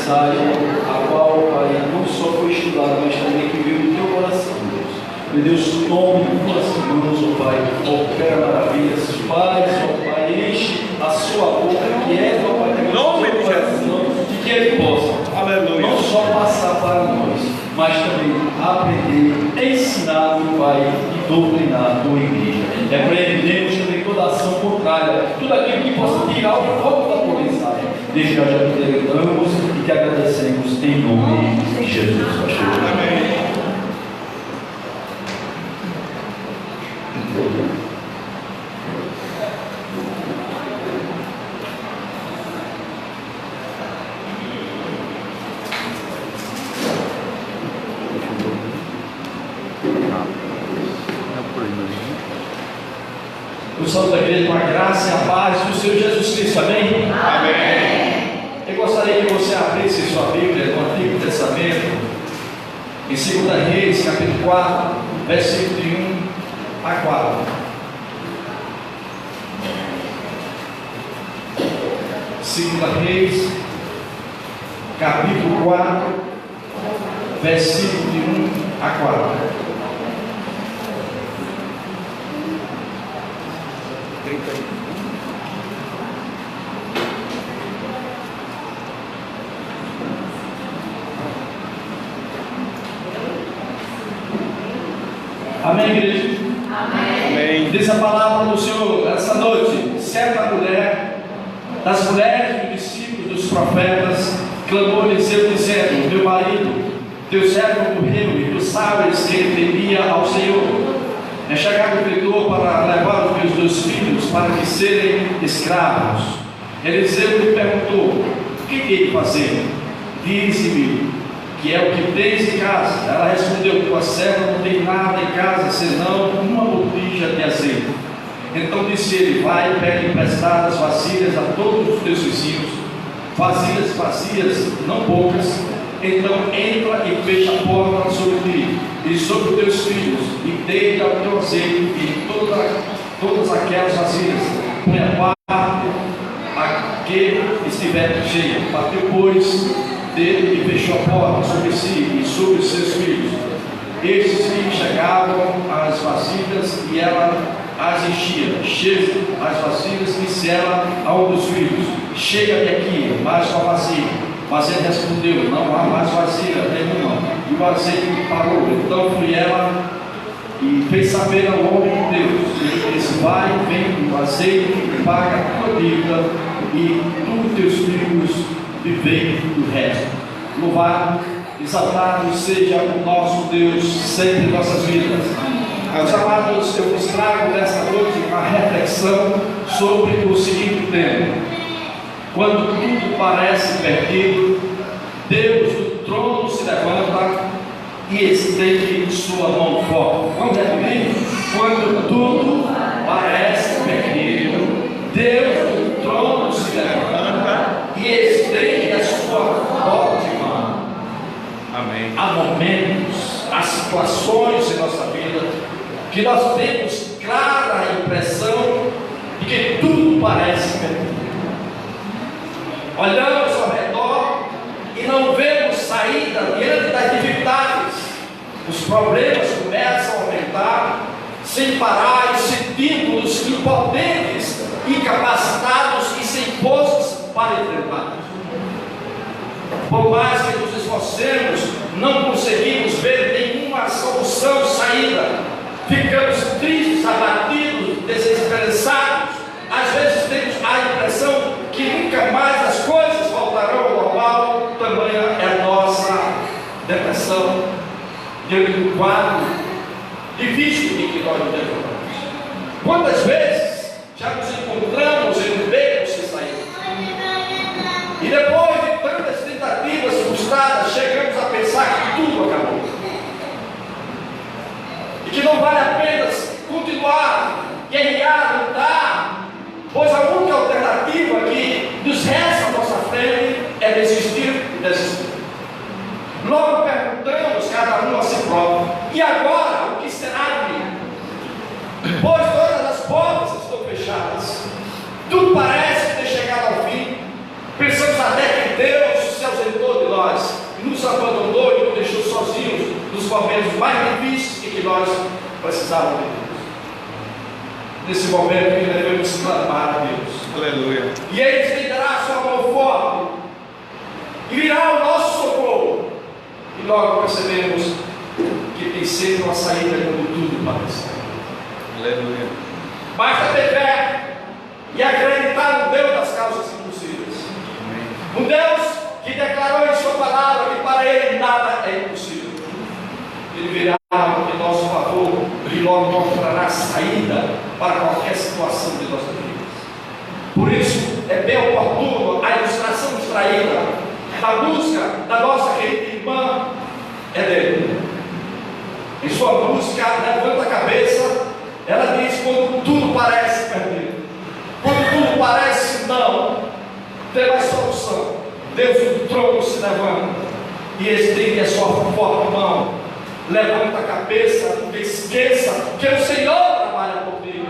mensagem, a qual, Pai, não só foi estudada, mas também que veio do teu coração, Deus. Meu Deus, tome em tuas mãos, ó Pai, opera maravilhas, faz, ó Pai, enche a sua boca, que é, ó Pai, nome de Jesus, de que ele possa, aleluia, não só passar para nós, mas também aprender, ensinar, meu Pai, e doutrinar a tua igreja. Repreendemos também toda ação contrária, tudo aquilo que possa tirar o foco da tua mensagem. Desde já te entregamos e te agradecemos em nome de Jesus, pastor. amém. O salve da igreja, com a graça e a paz do Senhor Jesus Cristo, amém? Amém. Eu gostaria que você abrisse sua Bíblia no Antigo Testamento, em 2 Reis, capítulo 4, versículo de 1 a 4. 2 Reis, capítulo 4, versículo de 1 a 4. Amém, igreja? Amém. Diz a palavra do Senhor essa noite: certa mulher, das mulheres dos discípulos dos profetas, clamou Eliseu dizendo: meu marido, teu servo morreu, e tu sabes que ele temia ao Senhor. É chegado o credor para levar os meus 2 filhos para que serem escravos. Eliseu lhe perguntou: o que hei de fazer? Dize-me, que é o que tens em casa. Ela respondeu: tua serva não tem nada em casa senão uma botija de azeite. Então disse ele: vai e pede emprestadas vasilhas a todos os teus vizinhos, vasilhas vazias, não poucas. Então entra e fecha a porta sobre ti e sobre os teus filhos, e deita o teu azeite e todas aquelas vasilhas. Põe a parte a que estiver cheia. Bateu, pois, dele e fechou a porta sobre si e sobre os seus filhos. Estes filhos chegavam às vasilhas e ela as enchia. Cheia as vasilhas, disse ela a um dos filhos: chega-me aqui, mais uma vasilha. Mas ele respondeu: não há mais vasilha nenhuma. E o azeite parou. Então foi ela e fez saber ao homem de Deus. Ele disse: vai, vende o azeite e paga a tua dívida, e tu e teus filhos vivei do resto. Louvado, exaltado seja o nosso Deus sempre em nossas vidas. Meus amados, eu vos trago nesta noite uma reflexão sobre o seguinte tema: quando tudo parece perdido, Deus do trono se levanta e estende sua mão forte. Vamos repetir? Quando tudo parece perdido, Deus do trono se levanta e estende a sua forte mão. Amém. Há momentos, há situações em nossa vida que nós temos clara impressão de que tudo parece perdido. Olhamos ao redor e não vemos saída diante das dificuldades. Os problemas começam a aumentar sem parar e sentimos impotentes, incapacitados e sem forças para enfrentar. Por mais que nos esforcemos, não conseguimos ver nenhuma solução, saída. Ficamos tristes, abatidos, desesperançados. Às vezes temos a impressão que nunca mais as coisas voltarão ao normal. Tamanha é a nossa depressão diante do quadro difícil em que nós nos encontramos. Quantas vezes já nos encontramos em um beco sem saída? E depois de tantas tentativas frustradas, chegamos a pensar que tudo acabou. E que não vale a pena continuar, guerrear, lutar, pois a única alternativa que nos resta à nossa frente é desistir e desistir. Logo perguntamos cada um a si próprio: e agora o que será de mim? Pois todas as portas estão fechadas, tudo parece ter chegado ao fim. Pensamos até que Deus se ausentou momentos mais difíceis em que nós precisávamos de Deus. Nesse momento que devemos clamar a Deus. Aleluia. E Ele estenderá a sua mão forte e virá o nosso socorro. E logo percebemos que tem sempre uma saída quando tudo parece. Aleluia. Basta ter fé e acreditar no Deus das causas impossíveis. Amém. Um Deus que declarou em sua palavra que para Ele nada é impossível. Ele virá em nosso favor e logo mostrará saída para qualquer situação de nossas vidas. Por isso é bem oportuno a ilustração extraída da música da nossa querida irmã Helena. Em sua música Levanta a Cabeça, ela diz: quando tudo parece perdido, quando tudo parece não ter mais solução, Deus do trono se levanta e estende a sua forte mão. Levanta a cabeça, não esqueça que o Senhor trabalha por ti.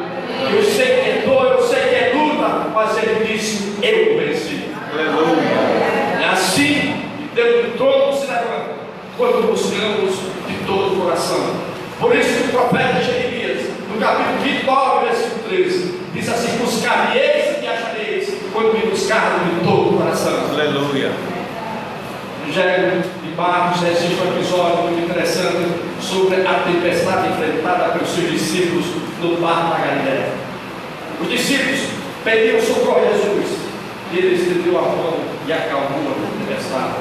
Eu sei que é dor, eu sei que é luta, mas Ele disse: eu venci. Aleluia. É assim que Deus do trono se levanta quando buscamos de todo o coração. Por isso que o profeta Jeremias, no capítulo 29, versículo 13, diz assim: buscar-me-eis e me achareis quando me buscarem de todo o coração. Aleluia. Evangelho de Marcos existe um episódio muito interessante sobre a tempestade enfrentada pelos seus discípulos no mar da Galileia. Os discípulos pediram socorro a Jesus e ele estendeu a mão e acalmou a tempestade.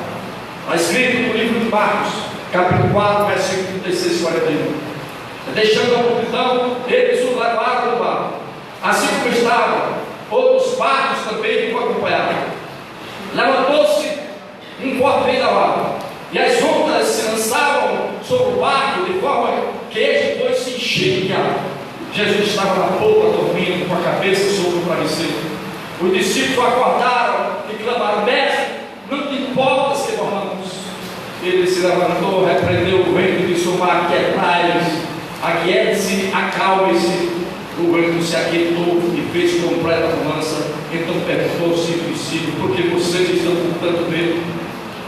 Está escrito no livro de Marcos, capítulo 4, versículo 36 e 41. Deixando a multidão, eles o levaram no barco. Assim como estavam, outros barcos também o acompanharam. Levantou-se um forte vendaval, e as ondas se lançavam sobre o barco de forma que este depois se enchia. Jesus estava na polpa dormindo com a cabeça sobre o travesseiro. Os discípulos acordaram e clamaram: mestre, não te importas que morramos? Ele se levantou, repreendeu o vento e disse ao mar: aquiete-se, acalme-se. O vento se aquietou e fez completa bonança. Então perguntou aos seus discípulos: por que vocês estão com tanto medo?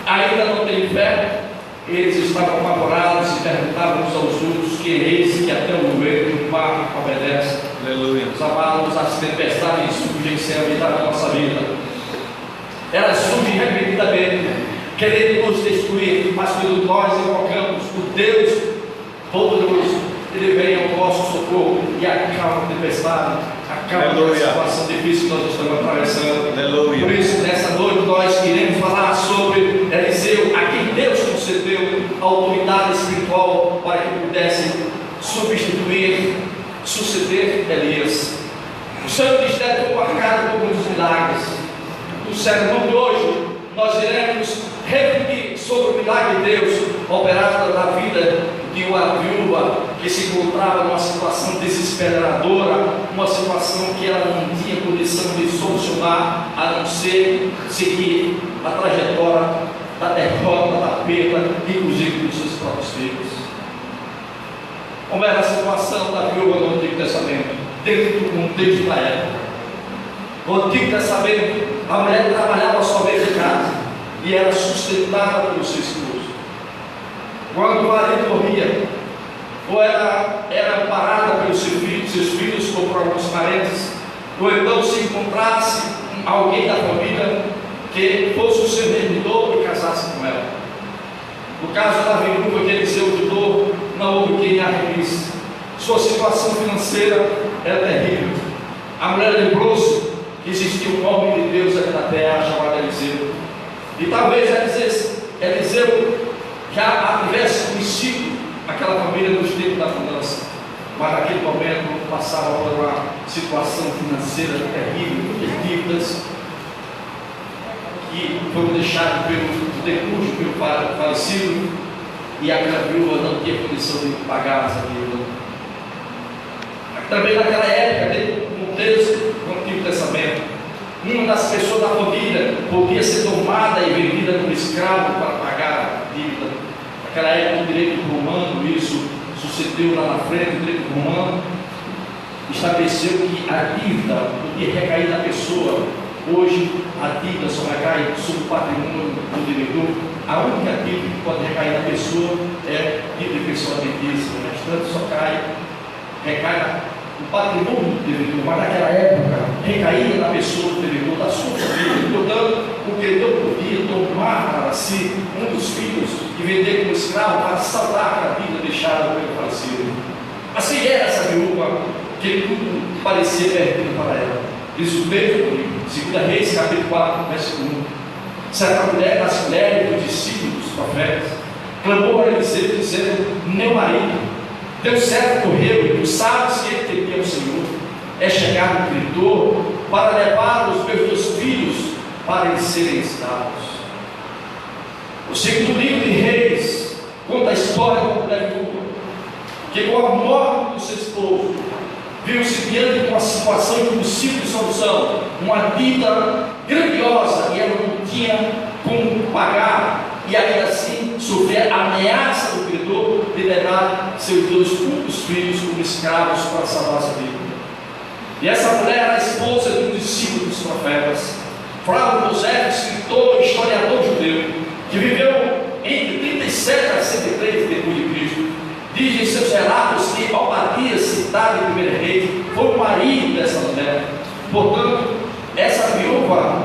Ainda não têm fé? Eles estavam apavorados e perguntavam uns aos outros: que eis que até o vento e o mar obedecem? Aleluia. Os amados, as tempestades surgem sem habitar na nossa vida. Elas surgem repentinamente, querendo nos destruir, mas quando nós invocamos o Deus poderoso, Ele vem ao nosso socorro e acalma a tempestade, acalma a situação difícil que nós estamos atravessando. Aleluia. Por isso, nessa noite, nós iremos falar sobre Eliseu, a quem Deus concedeu a autoridade espiritual para que pudesse substituir, suceder Elias. O seu ministério foi marcado por muitos milagres. No sermão de hoje, nós iremos refletir sobre o milagre de Deus operado na vida de uma viúva que se encontrava numa situação desesperadora, uma situação que ela não tinha condição de solucionar, a não ser seguir a trajetória da derrota, da perda, inclusive dos seus próprios filhos. Como era a situação da viúva no Antigo Testamento, dentro do contexto da época? No Antigo Testamento, a mulher trabalhava somente em casa e era sustentada pelo seu esposo. Quando o marido morria, ou era amparada pelos seus filhos ou por alguns parentes, ou então se encontrasse alguém da família que fosse o seu rendidor e casasse com ela. No caso da viúva que Eliseu ajudou, não houve quem a remisse. Sua situação financeira era terrível. A mulher lembrou-se que existia um homem de Deus aqui na terra chamado Eliseu. E talvez Eliseu já tivesse conhecido aquela família nos tempos da mudança, mas naquele momento passava por uma situação financeira terrível, muitas dívidas que foram deixadas pelo decurso pelo falecido, e aquela viúva não tinha condição de pagar essa dívida. Também naquela época, dentro do contexto do Antigo Testamento, uma das pessoas da família podia ser tomada e vendida como escravo para pagar a dívida. Naquela época, o direito romano, isso sucedeu lá na frente, o direito romano estabeleceu que a dívida podia recair na pessoa. Hoje, a dívida só recai sobre o patrimônio do devedor. A única dívida que pode recair na pessoa é Bíblia pessoalmente diz, o restante só recai no patrimônio do devedor, mas naquela época recaía na pessoa do devedor, da sua família. Portanto, o credor podia tomar para si um dos filhos e vender como escravo para saldar a vida deixada pelo falecido. Assim era essa viúva, que tudo parecia perdido para ela. Diz o texto, 2 Reis, capítulo 4, verso 1. Certa mulher, das mulheres dos discípulos dos profetas, clamou a Eliseu, dizendo: meu marido, teu servo morreu, e tu sabes que ele temia o Senhor. É chegado o credor para levar os meus 2 filhos para eles serem escravos. O segundo livro de Reis conta a história da mulher viúva, que com a morte do seu esposo, viu-se diante de uma situação impossível de solução, uma dívida grandiosa, e ela não tinha como pagar, e ainda assim sofrer a ameaça do credor de levar seus 2 únicos filhos como escravos para salvar sua vida. E essa mulher era a esposa de um discípulo dos profetas, Flávio José, escritor e historiador judeu, que viveu entre 37 a 103 depois de Cristo. Diz em seus relatos que Obadias, citado em 1 Reis, foi o marido dessa mulher. Portanto, essa viúva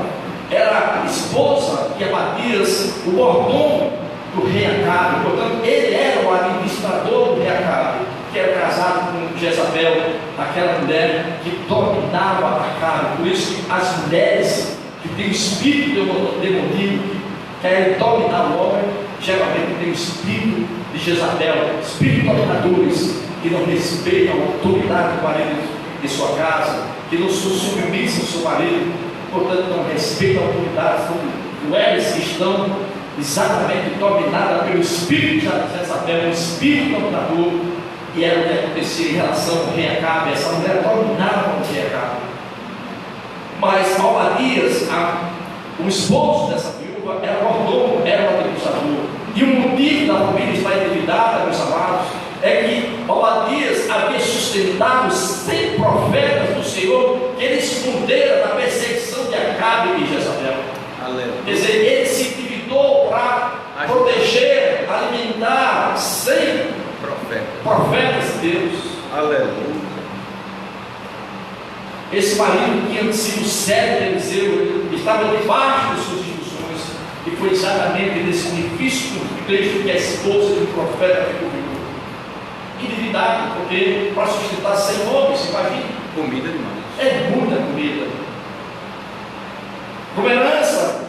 era esposa de Obadias, o mordomo do rei Acabe. Portanto, ele era o administrador do rei Acabe, que era casado com Jezabel, aquela mulher que dominava Acabe. Por isso que as mulheres que têm espírito demoníaco, que querem dominar o homem, geralmente têm o espírito de Jezabel, espíritos dominadores, que não respeitam a autoridade do marido de sua casa, que não são submissos ao seu marido, portanto não respeitam a autoridade, são mulheres que estão exatamente dominadas pelo espírito de Jezabel, um espírito dominador. E era o que acontecia em relação ao rei Acabe. Essa mulher dominava o rei Acabe. Mas Obadias, o esposo dessa viúva, era mordomo, era o administrador. E o motivo da família estar endividada, meus amados, é que Obadias havia sustentado 100 profetas do Senhor que ele esconderam da perseguição de Acabe e de Jezabel. Aleluia. Quer dizer, ele se endividou para proteger, alimentar 100 profetas de Deus. Aleluia. Esse marido tinha sido servo de Eliseu, estava debaixo de suas instruções, e foi exatamente nesse difícil contexto que a esposa do profeta ficou viúva. Endividado, porque para sustentar 100 homens, imagina. Comida demais. É muita comida. Como herança,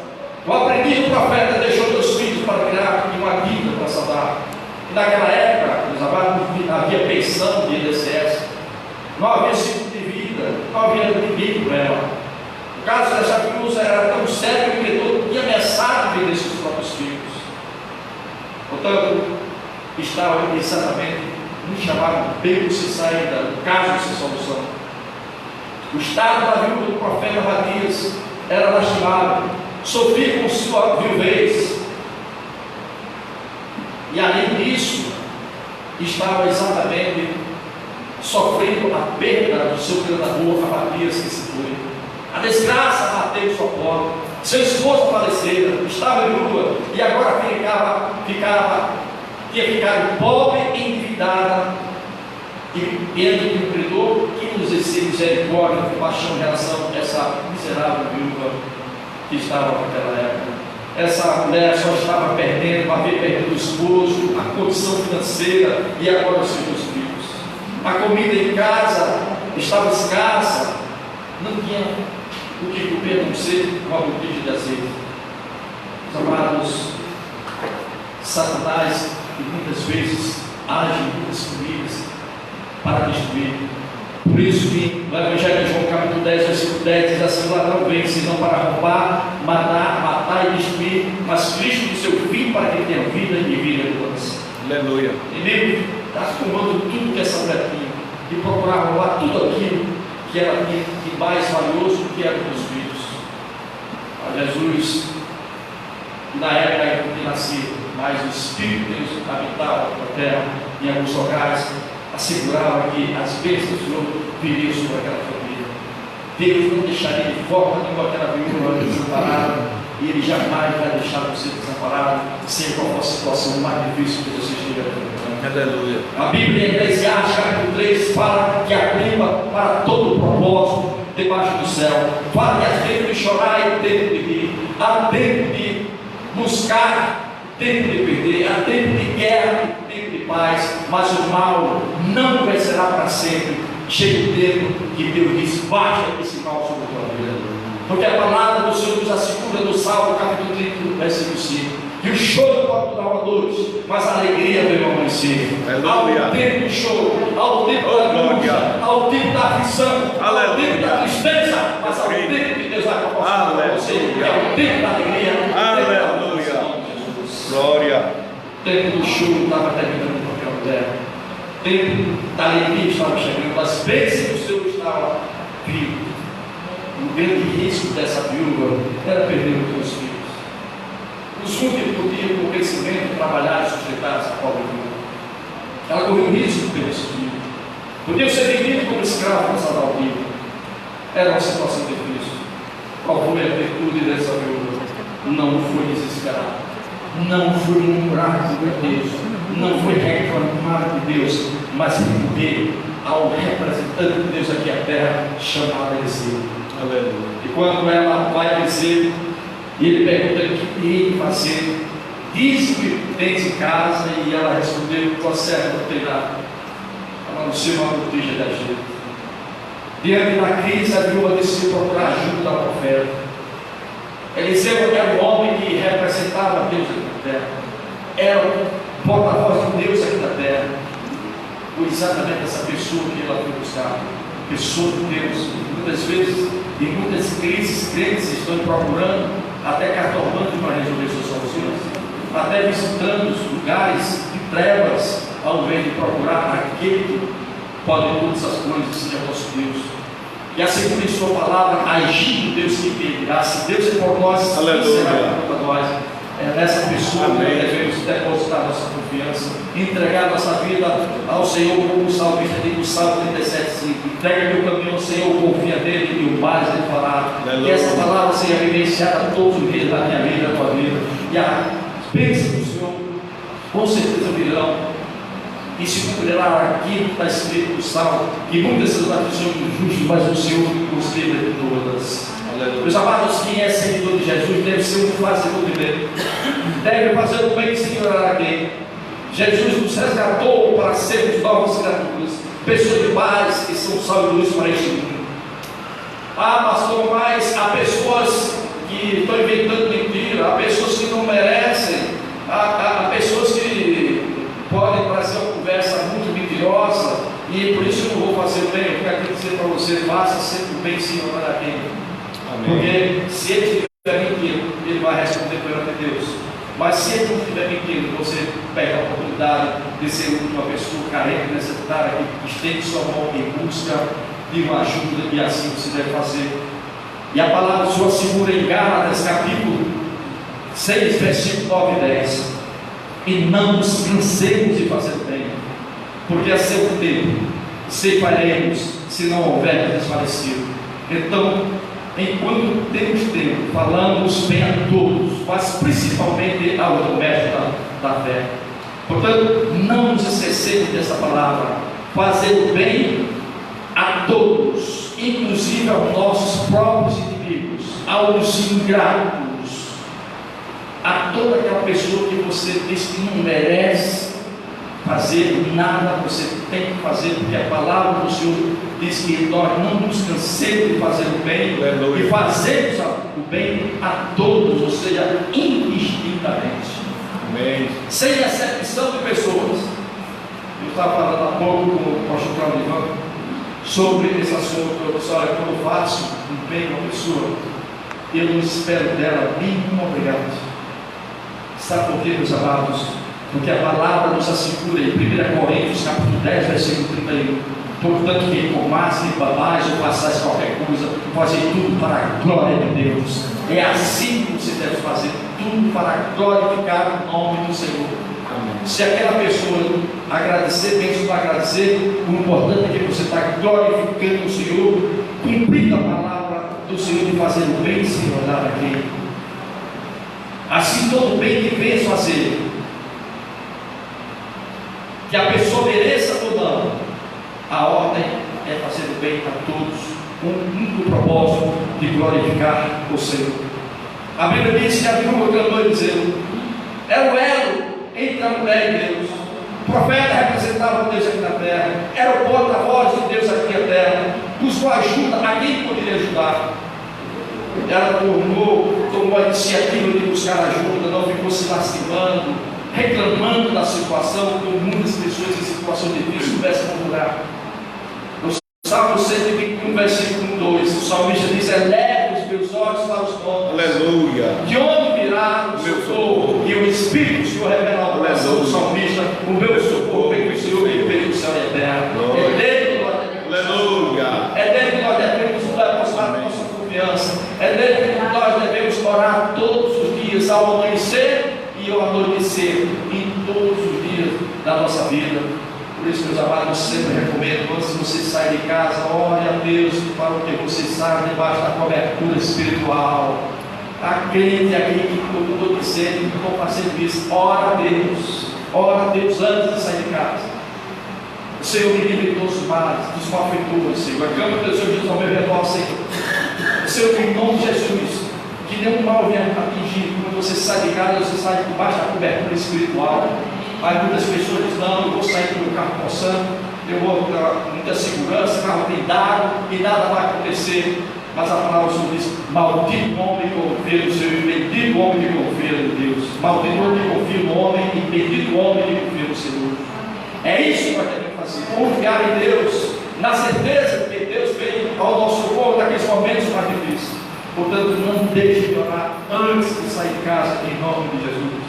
o aprendiz do profeta deixou 2 filhos para criar uma vida para salvar. E naquela época, meus amados, não havia pensão de INSS, não havia seguro de vida, não havia ninguém por ela. O caso dessa viúva era tão sério que o credor tinha ameaçado de vender seus próprios filhos. Portanto, estava exatamente no chamado beco sem saída, no caso sem solução. O estado da viúva do profeta Obadias era lastimado, sofria com sua viuvez. E além disso, estava exatamente sofrendo a perda do seu predador, Obadias, que se foi. A desgraça bateu em sua porta. Seu esposo falecera, estava viúva e agora tinha ficado pobre e endividada. E diante de um credor que nos exercia misericórdia, compaixão em relação a essa miserável viúva que estava naquela época. Essa mulher só estava perdendo, havia perdido o esposo, a condição financeira e agora os seus 2 filhos. A comida em casa estava escassa, não tinha o que comer, a não ser uma botija de azeite. Os amados, Satanás, que muitas vezes age em muitas famílias para destruir. Por isso que no Evangelho de João capítulo 10, versículo 10 diz assim: o ladrão vem senão para roubar, matar e destruir, mas Cristo do seu Filho para que tenha vida e vida em abundância. Aleluia. Inimigo está tomando tudo que essa mulher tinha e procurar roubar tudo aquilo que ela tinha de mais valioso do que era dos filhos. A Jesus, na época em que nascia, mas o Espírito de Deus habitava na terra, em alguns locais, assegurava que as bênçãos do Senhor viriam sobre aquela família. Deus não deixaria de forma nenhuma aquela viúva desamparada, e Ele jamais vai deixar você desamparado, seja qual for a situação mais difícil que você estiver enfrentando. Aleluia. A Bíblia em Eclesiastes capítulo 3 fala que há tempo para todo propósito debaixo do céu. Fala que há tempo de chorar e tempo de rir. Há tempo de buscar, tempo de perder. Há tempo de guerra e tempo de paz. Mas o mal não vencerá para sempre. Chega o tempo que Deus diz: baixa esse mal sobre a tua vida. Porque a palavra do Senhor nos assegura no Salmo capítulo 30, versículo 5. E o choro pode durar uma noite, mas a alegria vem ao amanhecer. Há um tempo de choro, há um tempo da angústia, há um tempo da aflição, há um tempo da tristeza, mas há um tempo que Deus vai proporcionar para você. É o tempo da alegria, Aleluia. Glória. o tempo do choro estava terminando em qualquer lugar. O tempo da alegria estava chegando, as bênçãos do Senhor estavam vindo. O grande risco dessa viúva era perder os seus filhos. Os únicos podiam, com o crescimento, trabalhar e sustentar essa pobre viúva. Ela correu risco de perder esse filho. Podiam ser vendidos como escravos nessa aldeia. Era uma situação difícil. Qual foi a atitude dessa viúva? Não foi desesperar. Não foi murmurar contra Deus. Não foi reclamar de Deus, mas recorrer ao representante de Deus aqui na terra, chamado Eliseu. Aleluia. E quando ela vai dizer, e ele pergunta o que tem que fazer, diz o que tens em casa, e ela respondeu: tua serva não tem nada. Ela anunciou uma notícia da gente. Diante da crise, a viúva decidiu procurar ajuda da profeta. Eliseu era um homem que representava Deus aqui na terra, era o porta-voz de Deus aqui na terra. Foi exatamente essa pessoa que ela foi buscar, pessoa de Deus. Muitas vezes, em muitas crises, crentes estão procurando até cartomante para resolver suas soluções, até visitando os lugares de trevas, ao invés de procurar aquele que pode todas as coisas, seja nosso Deus. E assegura em sua palavra, agindo Deus que impedirá. Se Deus é por nós, quem será contra nós? É nessa pessoa que nós devemos depositar nossa confiança, entregar nossa vida ao Senhor, como o salmista diz no Salmo 37:5. Entrega meu caminho ao Senhor, confia nele e o mais ele fará. E essa palavra seja vivenciada todos os dias da minha vida, da tua vida. E a bênção do Senhor, com certeza virão. E se cumprirá aquilo que está escrito no Salmo, que muitas são as aflições dos justos, mas o Senhor os livra de todas. Meus amados, quem é seguidor de Jesus deve ser um fazedor de bem, deve fazer o bem sem orar a quem. Jesus nos resgatou para sermos novas criaturas, pessoas de paz que são sal e luz para este mundo. Pastor, mas há pessoas que estão inventando mentira, há pessoas que não merecem, há pessoas que podem trazer uma conversa muito mentirosa, e por isso eu não vou fazer o bem. Eu quero dizer para você: faça sempre o bem sem orar a quem. Porque se ele estiver mentindo, ele vai responder perante Deus. Mas se ele não estiver mentindo, você pega a oportunidade de ser uma pessoa carente, necessitada, que estende sua mão em busca de uma ajuda, e assim você deve fazer. E a palavra do Senhor assegura em Gálatas capítulo 6, versículo 9 e 10: e não nos cansemos de fazer o bem, porque a seu tempo ceifaremos, se não houver desfalecido. Então, enquanto temos tempo, falamos bem a todos, mas principalmente ao doméstico da fé. Portanto, não nos esquecemos dessa palavra: fazer o bem a todos, inclusive aos nossos próprios inimigos, aos ingratos, a toda aquela pessoa que você diz que não merece fazer nada. Você tem que fazer, porque a palavra do Senhor diz que nós não nos cansemos de fazer o bem, e fazemos o bem a todos, ou seja, indistintamente. Amém. Sem exceção de pessoas. Eu estava falando há pouco com o pastor Claudio sobre esse assunto. Eu disse: olha, quando eu faço um bem a uma pessoa, eu não espero dela nenhum obrigado. Sabe por quê, meus amados? Porque a palavra nos assegura em 1 Coríntios capítulo 10, versículo 31: portanto, que comais, que babais ou façais qualquer coisa, fazei tudo para a glória de Deus. É assim que você deve fazer, tudo para glorificar o nome do Senhor. Amém. Se aquela pessoa agradecer, bem, se não agradecer, o importante é que você está glorificando o Senhor, cumprindo a palavra do Senhor de fazer o bem sem olhar a quem. Assim, todo bem que vens fazer, que a pessoa mereça ou não, a ordem é fazer o bem a todos, com um único propósito de glorificar o Senhor. A Bíblia diz que a viúva clamou dizendo: era o elo entre a mulher e Deus. O profeta representava Deus aqui na terra, era o porta-voz de Deus aqui na terra, buscou ajuda a quem poderia ajudar. Ela tomou a iniciativa de buscar ajuda, não ficou se lastimando, reclamando da situação, como muitas pessoas em situação difícil começam a murmurar. No Salmo 121, versículo 2, o salmista diz: eleva os meus olhos para os montes. Aleluia. De onde virá o meu socorro? E o Espírito do Senhor revela ao coração do salmista: o meu socorro vem do Senhor que fez o céu e a terra. É dele que nós devemos. Aleluia. É dele que nós devemos depositar nossa confiança. É dele que nós devemos orar todos os dias, ao amanhecer e ao anoitecer, em todos os dias da nossa vida. Por isso, meus amados, eu sempre recomendo, antes de você sair de casa, ore a Deus para o que você sabe debaixo da cobertura espiritual. A crente aqui que eu estou dizendo, que estou fazendo isso, ora a Deus antes de sair de casa. O Senhor me livre de todos os males, dos malfeitores, Senhor. A cama do Senhor Jesus ao meu redor, Senhor. Senhor, em nome de Jesus, que nenhum mal venha atingir. Quando você sai de casa, você sai debaixo da cobertura espiritual. Mas muitas pessoas dizem: não, eu vou sair do meu carro possando, eu vou ter muita segurança, carro blindado, e nada vai acontecer. Mas a palavra do Senhor diz: maldito o homem que confia no Senhor, e bendito o homem que confia em Deus. Maldito o homem que confia no homem, e bendito o homem que confia no Senhor. É isso que nós devemos fazer: confiar em Deus, na certeza de que Deus vem ao nosso socorro naqueles momentos mais difíceis. Portanto, não deixe de orar antes de sair de casa, em nome de Jesus.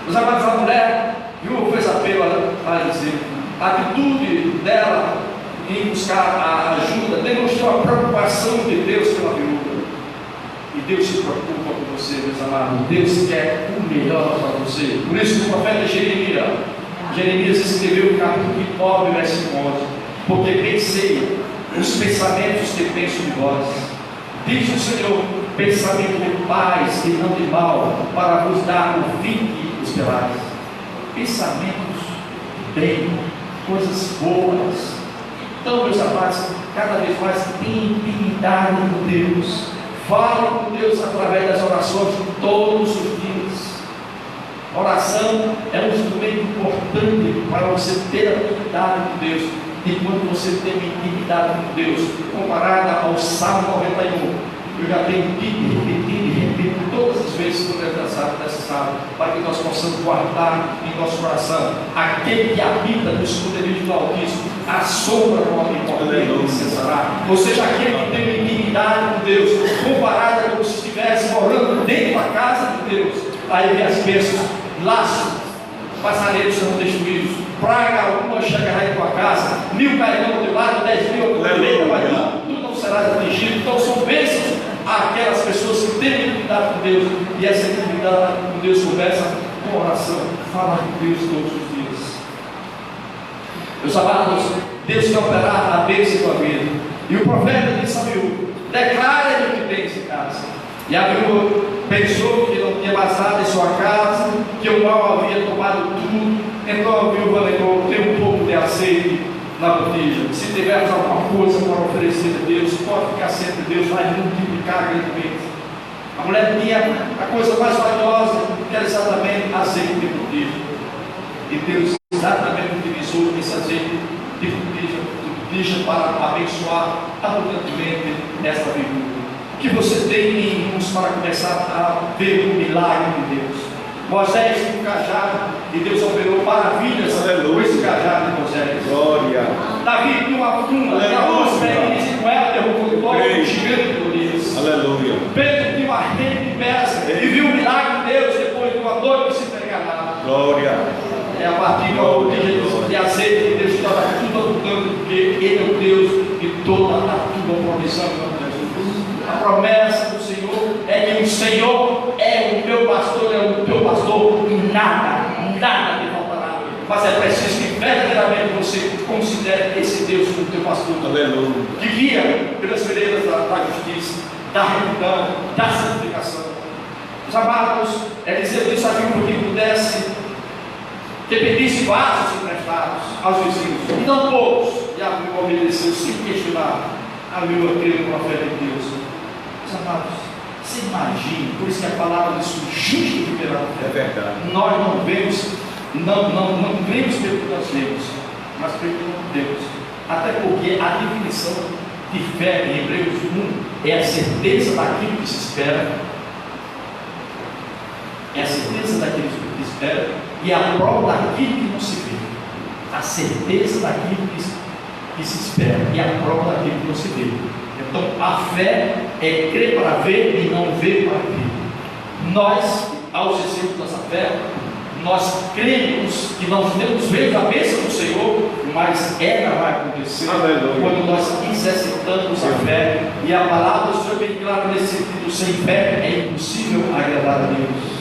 Os amados, a mulher viúva fez apelo a dizer: a atitude dela em buscar a ajuda demonstrou a preocupação de Deus pela viúva. E Deus se preocupa com você, meus amados. Deus quer o melhor para você. Por isso, o profeta Jeremias escreveu no capítulo 9, versículo 11: porque bem sei os pensamentos que penso de vós, diz o Senhor, pensamento de paz e não de mal, para vos dar o fim que esperais. Pensamentos de bem, coisas boas. Então, meus amados, cada vez mais intimidade com Deus. Fale com Deus através das orações todos os dias. A oração é um instrumento importante para você ter a intimidade com Deus. E quando você tem intimidade com Deus, comparada ao Salmo 91, eu já tenho dito e repetido todas as vezes que eu nessa sala, para que nós possamos guardar em nosso coração aquele que habita no esconderijo do Altíssimo, a sombra do Onipotente cessará. Ou seja, aquele que tem intimidade com Deus, comparada como se estivesse morando dentro da casa de Deus. Aí vem as bênçãos, laços, passarinhos serão destruídos, praga alguma chegará em tua casa, 1000 cairão ao teu lado, 10.000 ao teu direito, mas tu não serás atingido. Então são bênçãos àquelas pessoas que têm intimidade com Deus, e essa intimidade com Deus começa com oração, falar com Deus todos os dias. Meus amados, Deus quer operar a bênção em tua vida. E o profeta disse a viúva: declara-lhe o que tens em casa. E a viúva pensou que não tinha mais nada em sua casa, que o mal havia tomado tudo. Então a viúva lembrou: tem um pouco de azeite na botija. Se tivermos alguma coisa para oferecer a Deus, pode ficar sempre, Deus vai multiplicar grandemente. A mulher tinha a coisa mais valiosa, que era exatamente azeite de botija. E Deus exatamente utilizou esse azeite de botija para abençoar abundantemente esta viúva. O que você tem em mãos para começar a ver o milagre de Deus? Moisés tinha um cajado e Deus operou maravilhas com esse cajado de Moisés. Glória. Davi tinha uma funda e algumas pedrinhas e com ela derrubou o gigante de Golias. Aleluia. Pedro tinha uma rede de peça e viu o milagre de Deus depois de uma noite se enganado. Glória. É a partir da origem de azeite que Deus está tudo abundando, porque Ele é o Deus de toda a tua provisão. A promessa do Senhor é que o Senhor é o meu pastor, é o teu pastor, e nada te faltará. Mas é preciso que verdadeiramente você considere esse Deus como teu pastor. Aleluia. Que guia pelas veredas da justiça, da retidão, da santificação. Os amados, é dizer isso a viúva que pudesse, que pedisse vasos emprestados aos vizinhos, e não poucos, e Abiú obedeceu sem questionar. Abiú creu no profeta de Deus. Meus amados, você imagina, por isso que a palavra diz: o justo viverá da fé. É verdade. Nós não vemos, não cremos pelo que nós vemos, mas cremos pelo que Deus. Até porque a definição de fé em Hebreus 1 é a certeza daquilo que se espera. É a certeza daquilo que se espera e a prova daquilo que não se vê. A certeza daquilo que se espera e a prova daquilo que não se vê. Então a fé é crer para ver e não ver para crer. Nós, ao exercermos nossa fé, nós cremos que nós temos vendo a bênção do Senhor, mas ela vai acontecer. Aleluia. Quando nós exercitamos a fé. E a palavra do Senhor é bem clara nesse sentido: sem fé é impossível agradar a Deus.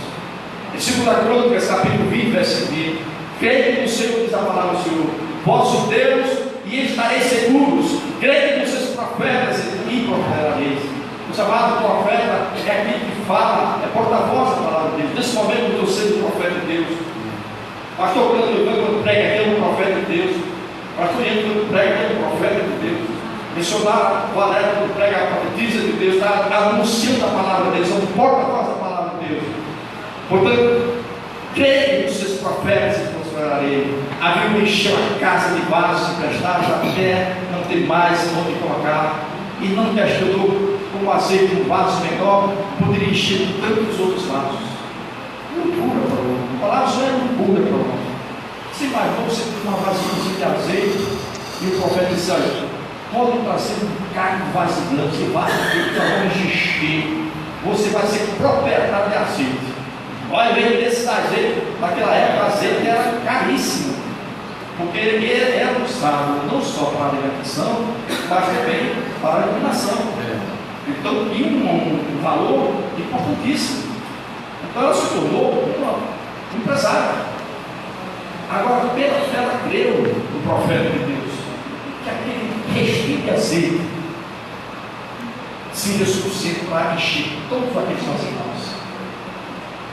Em 2 Crônicas, capítulo 20, verso 20: creio no Senhor, diz a palavra do Senhor, vosso Deus, e estareis seguros. Creio nos seus profetas e prosperareis. O chamado profeta é aquele que fala, é porta-voz da palavra de Deus. Nesse momento eu estou sendo profeta de Deus. Pastor, quando prega aqui, é um profeta de Deus. Pastor, quando prega aqui, é um profeta de Deus. Missionário Valério, quando prega a profetisa de Deus, está anunciando a palavra de Deus, é um porta-voz da palavra de Deus. Portanto, creio nos seus profetas e prosperarei. Abiú encheu a casa de vasos emprestados até não ter mais onde colocar, e não questionou como azeite um vaso menor poderia encher tantos outros vasos. Loucura para o homem. A palavra só é loucura para o homem. Você imaginou você com uma vasilha de azeite e o profeta disse: olha, pode trazer um carro de vaso grande, esse vaso aqui já vai encher, você vai ser proprietário de azeite. Olha, veio desse azeite, naquela época o azeite era caríssimo, porque ele era usado não só para a alimentação, mas também para a iluminação. Então tinha um valor importantíssimo. Então ela se tornou um empresário. Agora, pela fé, ela creu no profeta de Deus, que aquele restinho de azeite seria suficiente para encher todos aqueles vasos.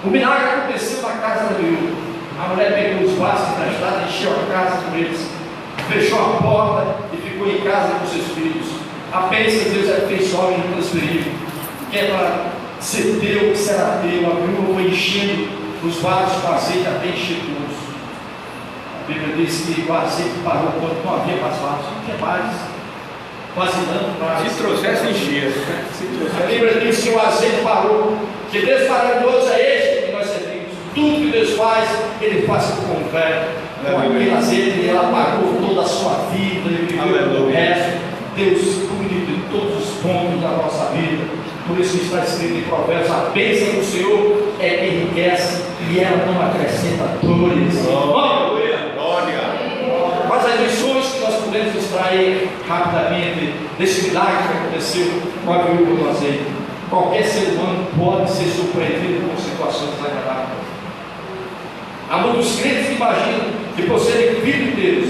O milagre aconteceu na casa da viúva. A mulher pegou os vasos emprestados, encheu a casa com eles, fechou a porta e ficou em casa com seus filhos. A bênção de Deus é abençoada e transferível, que é para ser teu, que será teu. A viúva foi enchendo os vasos com azeite até encher todos. A Bíblia diz que o azeite parou quando não havia mais vasos, não tinha mais, quase não mais. Se trouxesse, enchia. A Bíblia diz que o azeite parou, que Deus maravilhoso é este que nós servimos. Tudo que Deus faz, Ele faz com fé. Com aquele azeite, Ele apagou toda a sua vida, Ele viveu o resto. Deus cuide de todos os pontos da nossa vida. Por isso que está escrito em Provérbios: a bênção do Senhor é que enriquece e ela não acrescenta dores. Glória. Glória. Mas as lições que nós podemos extrair rapidamente desse milagre que aconteceu com a viúva do azeite: qualquer ser humano pode ser surpreendido com situações desagradáveis. Há muitos crentes que imaginam que, por serem filhos de Deus,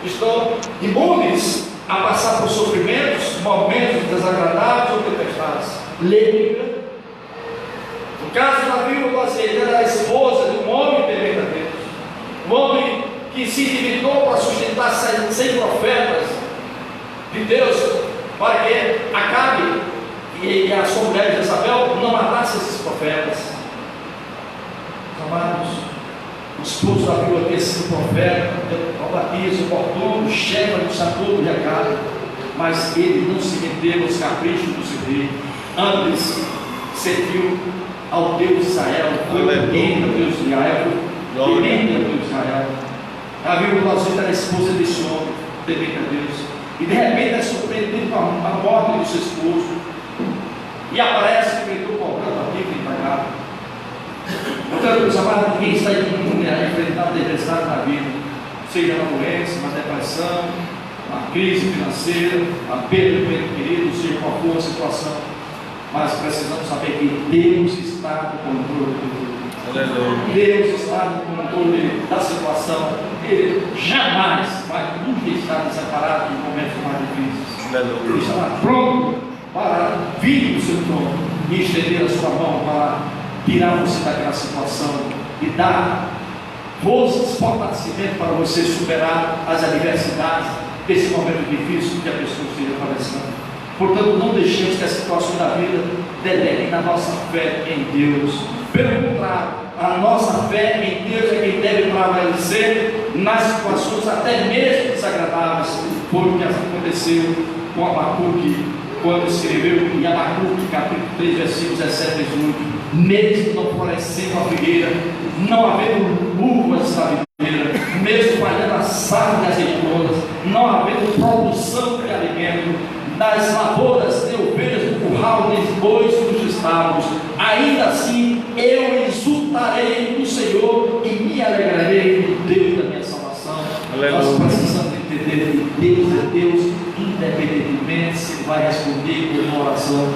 estão imunes a passar por sofrimentos, momentos desagradáveis ou tempestades. Lembra? No caso da viúva do azeite, ela era a esposa de um homem temente a Deus, um homem que se limitou para sustentar 100 profetas de Deus, para que Acabe e a sua mulher Jezabel não matassem esses profetas. Amados, o esposo da viúva tinha sido profeta, o batismo, o portão, o chefe, o sator de Acabe, mas ele não se meteu nos caprichos do seu rei. Antes serviu ao Deus de Israel, foi obediente ao Deus de Israel, temente ao Deus de Israel. A viúva do azeite era a esposa desse homem, temente a Deus, e de repente é surpreendido com a morte do seu esposo, e aparece que gritou cobrando a Bíblia empregada. Portanto, meus amados, ninguém está imune a enfrentar adversidade na vida, seja uma doença, uma depressão, uma crise financeira, a perda do bem querido, seja qual for a situação, mas precisamos saber que Deus está no controle de tudo. Deus está no controle da situação. Ele jamais vai nos deixar desamparados em momentos mais difíceis. Ele está pronto para vir do seu trono e estender a sua mão para tirar você daquela situação e dar forças, fortalecimento para você superar as adversidades desse momento difícil que a pessoa esteja padecendo. Portanto, não deixemos que as situações da vida deleguem na nossa fé em Deus. Pelo contrário, a nossa fé em Deus é quem deve prevalecer nas situações até mesmo desagradáveis. Foi o que aconteceu com Abacuque, quando escreveu em Abacuque, capítulo 3, versículos 17 e 18: mesmo não florescendo a figueira, não havendo uvas na videira, mesmo falhando a safra das azeitonas, não havendo produção de alimento, das lavouras de ovelhas do curral, de bois dos estábulos, ainda assim eu exultarei no Senhor e me alegrarei no Deus da minha salvação. Aleluia. Nós precisamos entender que Deus é Deus, independentemente se vai responder por uma oração.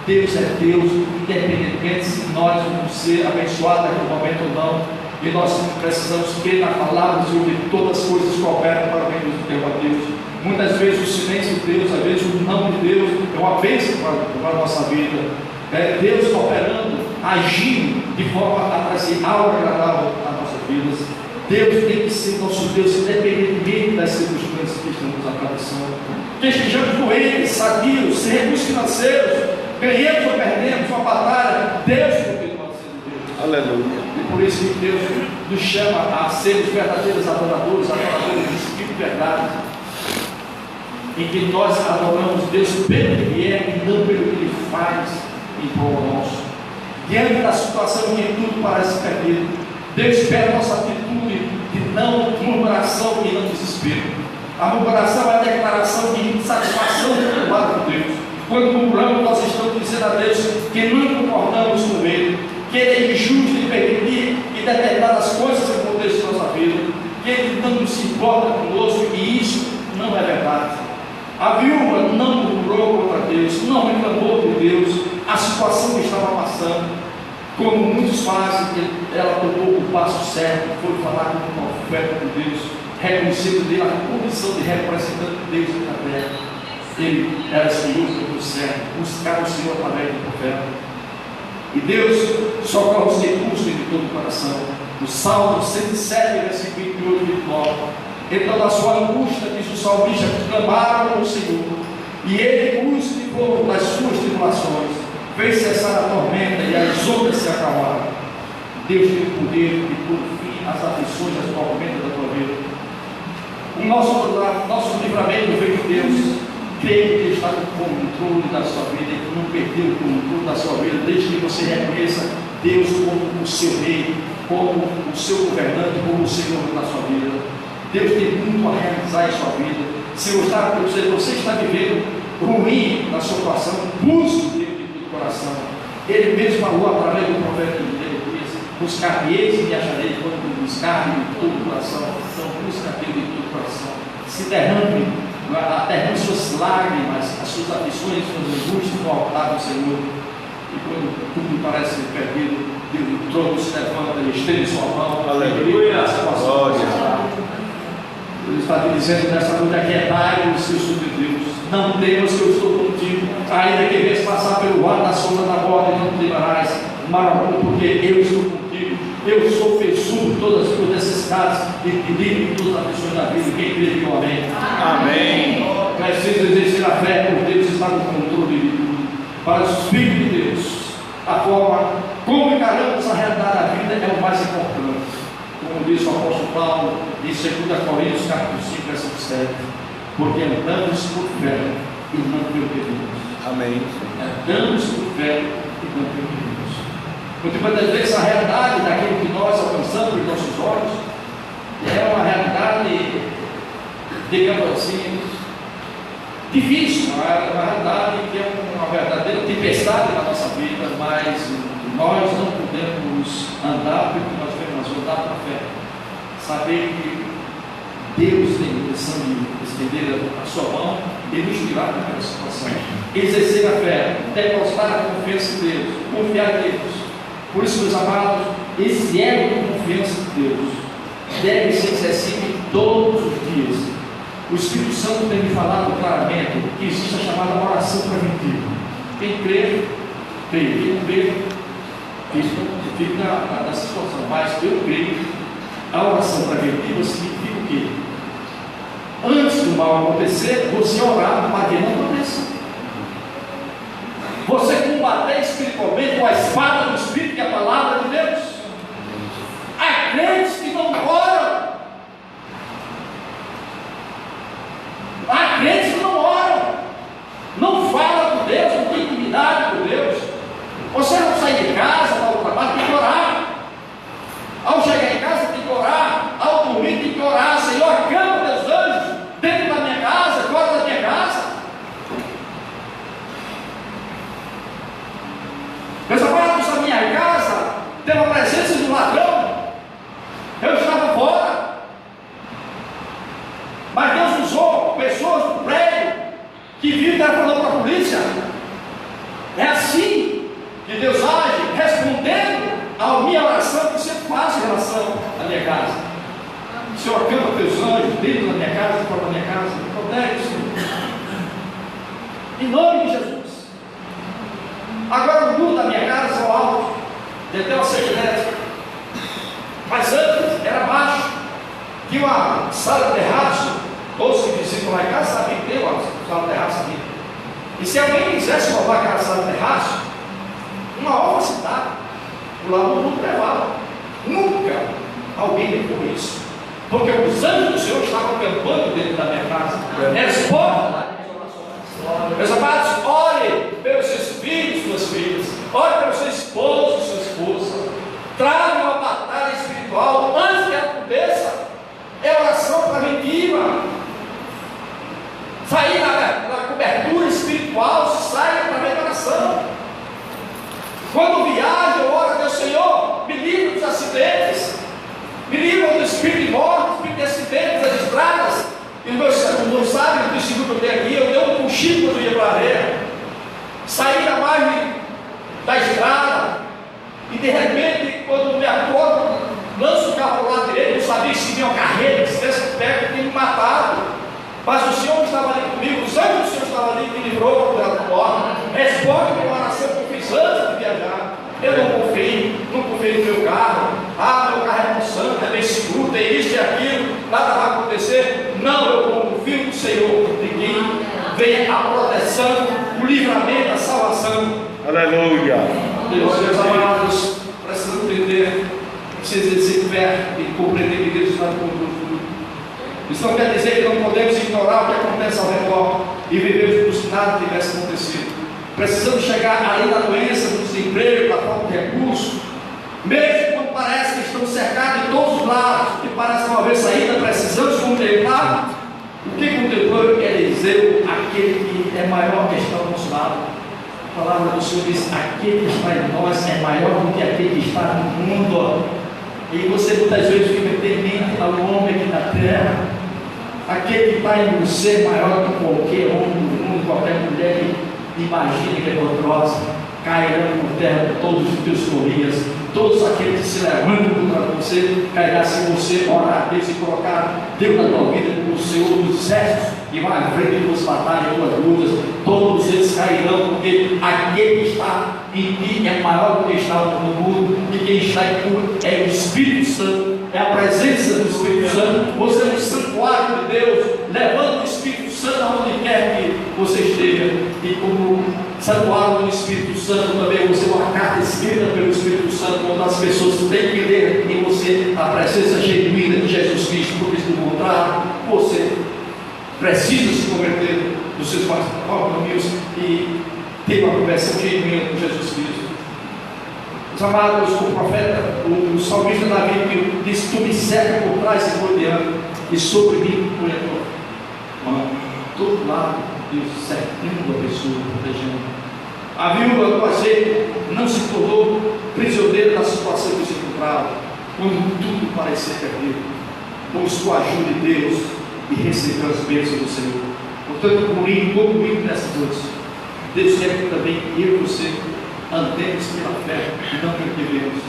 Deus é Deus, independentemente se nós vamos ser abençoados naquele momento ou não. E nós precisamos crer na palavra de Deus, que todas as coisas cooperam para o bem do teu a Deus. Muitas vezes o silêncio de Deus, às vezes o não de Deus é uma bênção para a nossa vida. É Deus operando, agindo de forma a trazer algo agradável às nossas vidas. Deus tem que ser nosso Deus, independentemente das circunstâncias que estamos atravessando. Que estejamos doentes, sadios, sem recursos financeiros, ganhamos ou perdemos uma batalha, Deus continua sendo Deus. Aleluia. E por isso que Deus nos chama a sermos verdadeiros adoradores de espírito e verdade, em que nós adoramos Deus pelo que Ele é e não pelo que Ele faz em prol nosso. Diante da situação em que tudo parece perdido, Deus espera a nossa atitude de não murmuração e não desespero. A murmuração é a declaração de insatisfação do lado de Deus. Quando murmuramos, nós estamos dizendo a Deus que não concordamos com Ele, que Ele é injusto em permitir que determinadas coisas aconteçam na nossa vida, que Ele não se importa conosco, e isso não é verdade. A viúva não murmurou contra Deus, não reclamou de Deus a situação que estava passando. Como muitos fazem, ela tomou o passo certo, foi falar com uma oferta de Deus, reconhecendo dele a condição de representante de Deus na terra. Ele era escolhido pelo certo, buscar o Senhor através do profeta. E Deus socorre os que custam de todo o coração. No Salmo 107, versículo 28 e 29. Então, na sua angústia, diz o salmista, clamaram ao Senhor, e Ele os livrou das suas tribulações, fez cessar a tormenta e as ondas se acalmaram. Deus tem o poder de pôr fim às aflições, às tormentas da tua vida. O nosso livramento vem de Deus. Creio que Ele está no controle da sua vida, e não perdeu o controle da sua vida, desde que você reconheça Deus como o seu rei, como o seu governante, como o Senhor da sua vida. Deus tem muito a realizar em sua vida. Se você está vivendo ruim na sua situação, busque Deus de todo o coração. Ele mesmo falou através do profeta Jeremias: buscar-me-eis e me achareis, quando buscar-me de todo o coração. Então, busca Deus de todo o coração. Se derrame suas lágrimas, as suas aflições, suas angústias no altar do Senhor. E quando tudo parece perdido, Deus do trono se levanta, Ele estende sua mão. Aleluia. Ele está dizendo nessa noite: aquietai-vos, que eu sou de Deus. Não temas, que eu estou contigo. Ainda que venhas passar pelo ar da sombra da morte, não temerás, porque eu estou contigo. Eu sou feçudo de todas as tuas necessidades e livre de todas as aflições da vida. Quem crê, diga amém. Amém. Precisa exercer a fé, porque Deus está no controle de tudo. Para os filhos de Deus, a forma como encaramos a realidade da vida é o mais importante. Como diz o apóstolo Paulo em 2 Coríntios, capítulo 5, versículo 7. Porque andamos por fé e não pelo que vemos. Amém. Andamos por fé e não pelo que vemos. Muitas vezes a realidade daquilo que nós alcançamos com os nossos olhos é uma realidade, digamos assim, difícil, uma realidade que é uma verdadeira tempestade na nossa vida, mas nós não podemos andar pelo que nós vemos, andar para a fé. Saber que Deus tem a intenção de estender a sua mão e nos tirar daquela situação. Exercer a fé, depositar a confiança em Deus, confiar em Deus. Por isso, meus amados, esse ego de confiança em Deus deve ser exercido todos os dias. O Espírito Santo tem me falado claramente que existe a chamada oração preventiva. Quem crê, crê. Quem não crê, fica na situação. Mas eu creio A oração preventiva significa o quê? Antes do mal acontecer, você orar para que não aconteça. Você combater espiritualmente com a espada do Espírito, que é a palavra de Deus. Há crentes que não oram. Há crentes que não oram. Não falam com Deus, não tem intimidade com Deus. Você não sai de casa para o trabalho, tem que orar. Ao chegar em casa tem que orar. Ao dormir tem que orar. Senhor, acampa teus anjos dentro da minha casa, fora da minha casa. Meus amados, a minha casa tem a presença de um ladrão. Eu estava fora, mas Deus usou pessoas do prédio que viram e falou para a polícia. É assim que Deus age, respondendo à minha oração que você faz em relação à minha casa. Senhor, acampa teus anjos dentro da minha casa, fora da minha casa, protege, Senhor. Em nome de Jesus. Agora o muro da minha casa é alto, tem até uma cerca elétrica. Mas antes era baixo. Tinha uma sala de terraço. Todos que visitam lá em casa sabem que tem uma sala de terraço aqui. E se alguém quisesse roubar aquela sala de terraço, uma hora cidade, o ladrão não levava. Nunca alguém levou isso. Porque os anjos do Senhor estavam acampando dentro da minha casa. Eles podem lá. Meus amados, ore pelos seus filhos, suas filhas. Ore pelo seu esposo, sua esposa. Traga uma batalha espiritual antes que aconteça. É oração preventiva. Sair na cobertura espiritual, sai através da oração. Quando viaja, eu oro a Deus, Senhor, me livra dos acidentes, me livra do espírito de morte, espírito de acidentes das estradas. E os meus sábios do instituto que eu tenho aqui, eu dei um cochilo quando eu ia para a areia. Saí da margem da estrada, e de repente, quando me acordo, lanço o carro para o lado direito, eu sabia se vinha uma carreira, se tivesse perto, eu tinha me matado. Mas o Senhor estava ali comigo, os anjos do Senhor estavam ali, me livrou pela porta. Responde a uma oração que eu fiz antes de viajar. Eu não confiei no meu carro. Meu carro é bom santo, é bem seguro, tem isso e aquilo, nada vai acontecer. Não, eu confio no Senhor, de quem vem a proteção, o livramento, a salvação. Aleluia. Deus, meus amados, precisamos entender, precisa ser fé e compreender que Deus está conosco. Isso não quer dizer que não podemos ignorar o que acontece ao redor e viver como se nada tivesse acontecido. Precisamos chegar além da doença, do desemprego, da falta de recurso, mesmo quando parece que estamos cercados de todos os lados, que parece não haver saída, precisamos contemplar o que contemplou Eliseu, aquele que é maior que está ao nosso lado. A palavra do Senhor diz: aquele que está em nós é maior do que aquele que está no mundo. E você muitas vezes fica temente ao homem aqui na terra. Aquele que está em você é maior que qualquer homem do mundo, qualquer mulher que imagine que é poderosa. Cairão por terra todos os teus corrias, todos aqueles que se levantam contra você, cairá se você orar a Deus e colocar Deus na tua vida como o Senhor dos exércitos, e vai à frente de tuas batalhas, tuas lutas, todos eles cairão, porque aquele que está em ti é maior do que está no mundo, e quem está em ti é o Espírito Santo, é a presença do Espírito Santo. Você é um santuário de Deus, levando o Espírito Santo aonde quer que você esteja, e como santuário do Espírito Santo também você é uma carta escrita pelo Espírito Santo, onde as pessoas têm que ler em você a presença genuína de Jesus Cristo, porque do contrário, você precisa se converter dos seus caminhos e ter uma conversão genuína com Jesus Cristo. Os amados, o profeta, o salmista Davi disse: tu me cerca por trás e por diante, e sobre mim põe a tua mão. Todo lado, Deus cercando a pessoa, protegendo. A viúva do azeite não se tornou prisioneira da situação que se encontrava, quando tudo parecia perdido, pois com a ajuda de Deus e recebeu as bênçãos do Senhor. Portanto, concluindo nessa noite, Deus quer que também eu e você andemos pela fé e não pelo que vemos.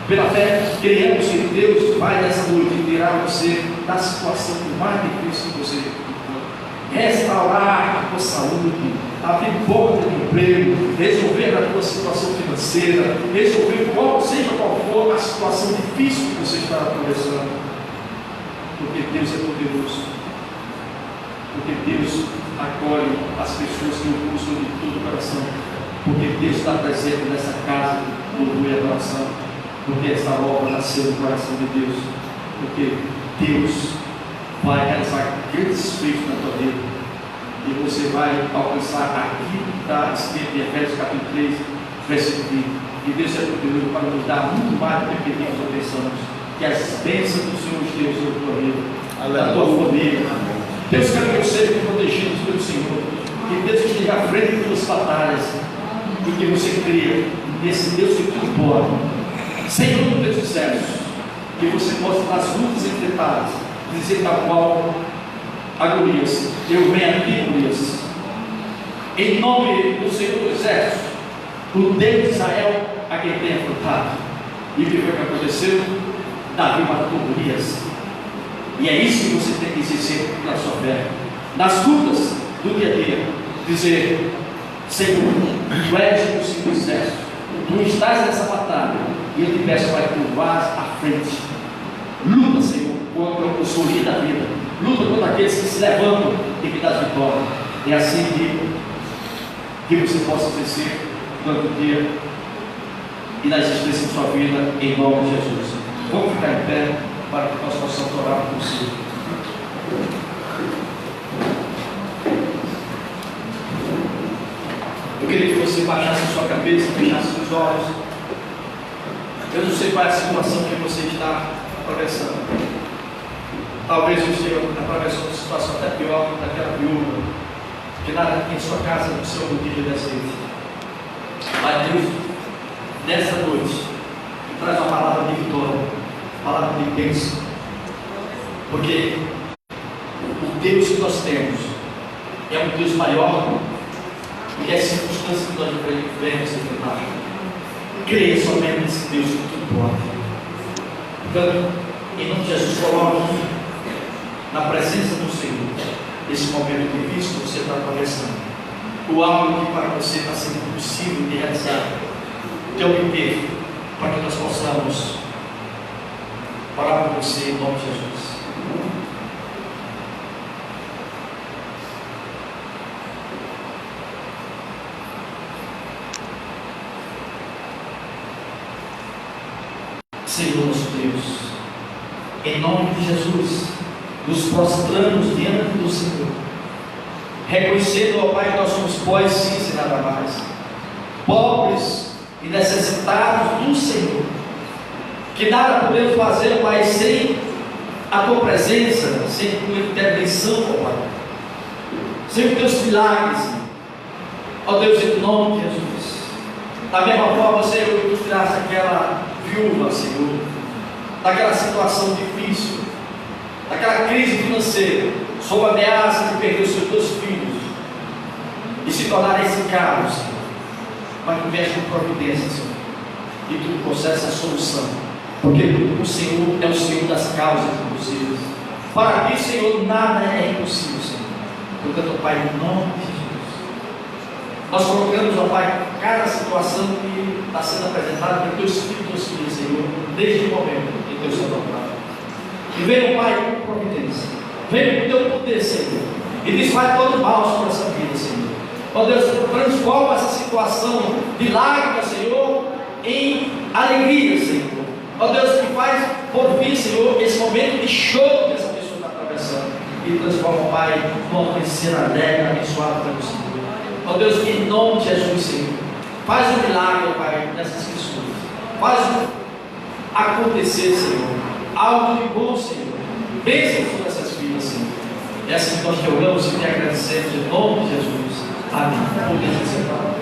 Pela fé, creemos que Deus vai nessa noite tirar você da situação mais difícil que você encontrou, restaurar a tua saúde, abrir porta de emprego, resolver a tua situação financeira, resolver seja qual for a situação difícil que você está atravessando, porque Deus é poderoso, porque Deus acolhe as pessoas que o buscam de todo o coração, porque Deus está presente nessa casa do louvor e adoração, porque essa obra nasceu no coração de Deus, porque Deus vai realizar grandes feitos na tua vida, e você vai alcançar aquilo que está escrito em Efésios capítulo 3, versículo 20. E Deus é poderoso para nos dar muito mais do que pedimos ou pensamos, que as bênçãos do Senhor estejam sobre a tua vida, na tua família. Deus quer que eu seja protegido pelo Senhor, que Deus esteja à frente de tuas batalhas, e que você creia nesse Deus que tudo pode. Senhor do Deus dos céus, que você possa, nas lutas enfrentadas, dizer tal qual a Golias: eu venho aqui, Golias, em nome do Senhor dos exércitos, o Deus de Israel, a quem tem afrontado. E o que foi que aconteceu? Davi matou Golias. E é isso que você tem que exercer na sua fé, nas lutas do dia a dia, dizer: Senhor, tu és o Senhor dos exércitos, tu estás nessa batalha, e eu te peço para que tu vás à frente. Luta, Senhor, contra o sorriso da vida, luta contra aqueles que se levantam e que dão vitória. É assim que você possa vencer durante o dia e na existência de sua vida, em nome de Jesus. Vamos ficar em pé para que nós possamos orar por você. Eu queria que você baixasse a sua cabeça, fechasse os olhos. Eu não sei qual é a situação que você está atravessando. Talvez você esteja atravessando uma situação até pior daquela viúva, que nada em sua casa no seu botija de azeite. Mas Deus, nessa noite, traz uma palavra de vitória, palavra de bênção, porque o Deus que nós temos é um Deus maior do que as circunstâncias que nós vivemos enfrentar. Creia somente nesse Deus que tudo pode. Então, em nome de Jesus, coloque na presença do Senhor esse momento difícil que você está atravessando, o algo que para você está sendo impossível de realizar, de obter, para que nós possamos orar por você em nome de Jesus. Senhor nosso Deus, em nome de Jesus, nos prostramos diante do Senhor, reconhecendo, ó Pai, que nós somos pó e cinza e nada mais, pobres e necessitados do Senhor, que nada podemos fazer, Pai, sem a Tua presença, sem a Tua intervenção, ó Pai, sem os Teus milagres, ó Deus, em nome de Jesus. Da mesma forma, Senhor, que Tu tiraste aquela viúva, Senhor, daquela situação difícil, daquela crise financeira, sob a ameaça de perder os seus dois filhos e se tornarem escravos, Senhor. Mas Tu vieste com providência, Senhor, e Tu processa a solução, porque o Senhor é o Senhor das causas impossíveis. Para Ti, Senhor, nada é impossível, Senhor. Portanto, Pai, em nome de Jesus, nós colocamos, ó Pai, cada situação que está sendo apresentada pelo Teu Espírito, Teus filhos, Senhor, desde o momento em Teu Santo Altar. E venha, Pai, com providência, venha com o Teu poder, Senhor, e desfaz todo mal sobre essa vida, Senhor. Ó Deus, transforma essa situação de lágrimas, Senhor, em alegria, Senhor. Ó Deus, que faz por vir, Senhor, esse momento de choro que essa pessoa está atravessando, e transforma, Pai, numa amanhecer alegre, abençoado pelo Senhor. Ó Deus, que em nome de Jesus, Senhor, faz um milagre, Pai, nessas pessoas, faz acontecer, Senhor, algo de bom, Senhor, bênção sobre essas vidas, Senhor. É assim que nós te oramos e te agradecemos em nome de Jesus. Amém.